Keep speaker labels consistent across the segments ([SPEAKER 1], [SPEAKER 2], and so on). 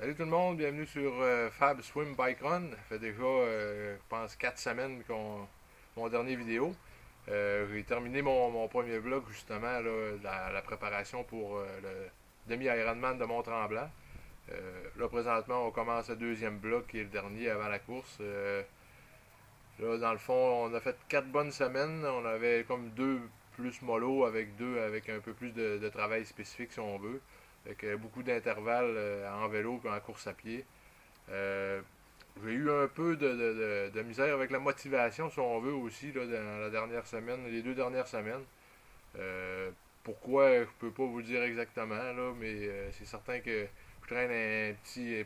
[SPEAKER 1] Salut tout le monde, bienvenue sur Fab Swim Bike Run. Ça fait déjà, je pense, 4 semaines qu'on mon dernier vidéo. J'ai terminé mon premier vlog justement, là, la préparation pour le demi-Ironman de Mont-Tremblant. Là, présentement, on commence le deuxième bloc qui est le dernier avant la course. Là, dans le fond, on a fait 4 bonnes semaines. On avait comme deux plus mollo avec deux avec un peu plus de travail spécifique si on veut. Avec beaucoup d'intervalles en vélo et en course à pied. Euh, j'ai eu un peu de misère avec la motivation, si on veut, aussi, là, dans la dernière semaine, les 2 dernières semaines. Euh, Pourquoi, je peux pas vous le dire exactement, là, mais c'est certain que je traîne un petit,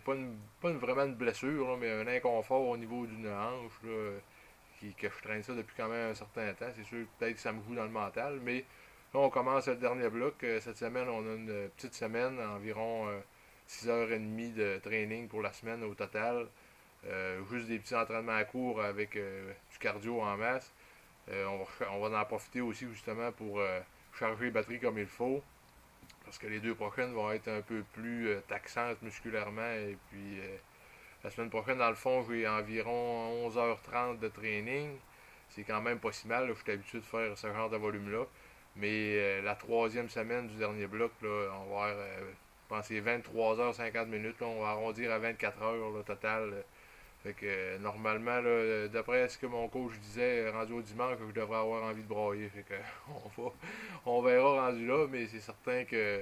[SPEAKER 1] vraiment une blessure, là, mais un inconfort au niveau d'une hanche, là, que je traîne ça depuis quand même un certain temps. C'est sûr que peut-être que ça me joue dans le mental, mais là, on commence le dernier bloc. Cette semaine, on a une petite semaine, environ 6h30 de training pour la semaine au total. Juste des petits entraînements à court avec du cardio en masse. On va en profiter aussi justement pour charger les batteries comme il faut. Parce que les deux prochaines vont être un peu plus taxantes musculairement. Et puis la semaine prochaine, dans le fond, j'ai environ 11h30 de training. C'est quand même pas si mal. Là, je suis habitué de faire ce genre de volume-là. Mais la troisième semaine du dernier bloc, là, on va avoir, je pense, 23h50 minutes. Là, on va arrondir à 24 heures le total. Fait que normalement, là, d'après ce que mon coach disait, rendu au dimanche, je devrais avoir envie de brailler. Fait que on verra rendu là, mais c'est certain que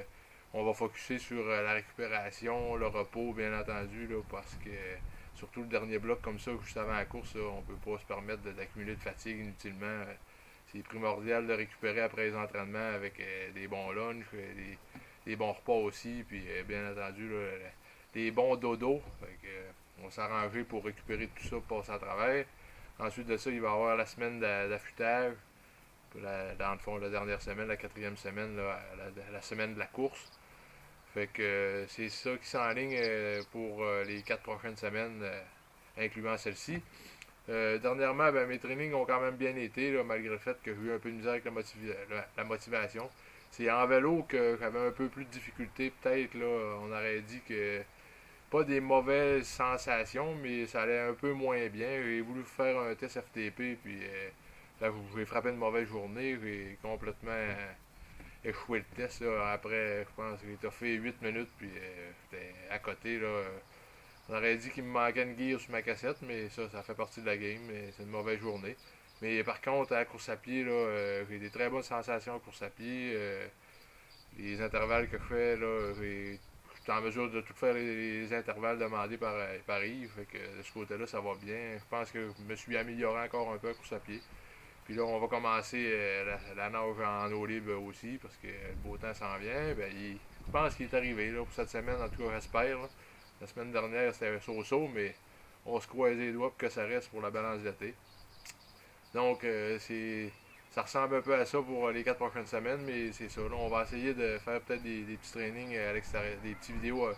[SPEAKER 1] on va focuser sur la récupération, le repos, bien entendu, là, parce que surtout le dernier bloc comme ça, juste avant la course, là, on peut pas se permettre d'accumuler de fatigue inutilement. C'est primordial de récupérer après les entraînements avec des bons lunchs, des bons repas aussi, puis bien entendu là, des bons dodos. Fait que, on va s'arranger pour récupérer tout ça, passer à travers. Ensuite de ça, il va y avoir la semaine d'affûtage. Dans le fond, la dernière semaine, la quatrième semaine, là, la semaine de la course. Fait que c'est ça qui s'enligne pour les 4 prochaines semaines, incluant celle-ci. Dernièrement, ben, mes trainings ont quand même bien été, là, malgré le fait que j'ai eu un peu de misère avec la motivation. C'est en vélo que j'avais un peu plus de difficulté, peut-être. Là, on aurait dit que pas des mauvaises sensations, mais ça allait un peu moins bien. J'ai voulu faire un test FTP, puis là, j'ai frappé une mauvaise journée. J'ai complètement échoué le test. Là. Après, je pense que j'ai fait 8 minutes, puis j'étais à côté. Là. On aurait dit qu'il me manquait une gear sur ma cassette, mais ça fait partie de la game. C'est une mauvaise journée. Mais par contre, à la course à pied, là, j'ai des très bonnes sensations à course à pied. Les intervalles que je fais, là, je suis en mesure de tout faire les intervalles demandés par Yves. Fait que de ce côté-là, ça va bien. Je pense que je me suis amélioré encore un peu à course à pied. Puis là, on va commencer la nage en eau libre aussi, parce que le beau temps s'en vient. Ben, je pense qu'il est arrivé là, pour cette semaine, en tout cas, j'espère. Là. La semaine dernière, c'était so-so, mais on se croise les doigts pour que ça reste pour la balance d'été. Donc, ça ressemble un peu à ça pour les 4 prochaines semaines, mais c'est ça. Là, on va essayer de faire peut-être des petits trainings à l'extérieur, des petites vidéos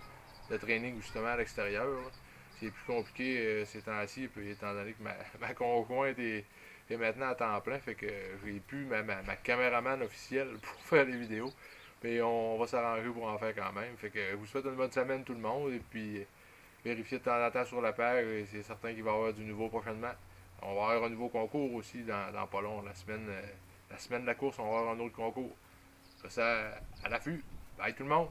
[SPEAKER 1] de training justement à l'extérieur. Là. C'est plus compliqué ces temps-ci, puis étant donné que ma conjointe est maintenant à temps plein, fait que j'ai plus ma caméraman officielle pour faire les vidéos. Mais on va s'arranger pour en faire quand même. Fait que je vous souhaite une bonne semaine tout le monde, et puis vérifiez de temps en temps sur la page, et c'est certain qu'il va y avoir du nouveau prochainement. On va avoir un nouveau concours aussi dans pas long. La semaine de la course, on va avoir un autre concours. Ça, à l'affût. Bye tout le monde!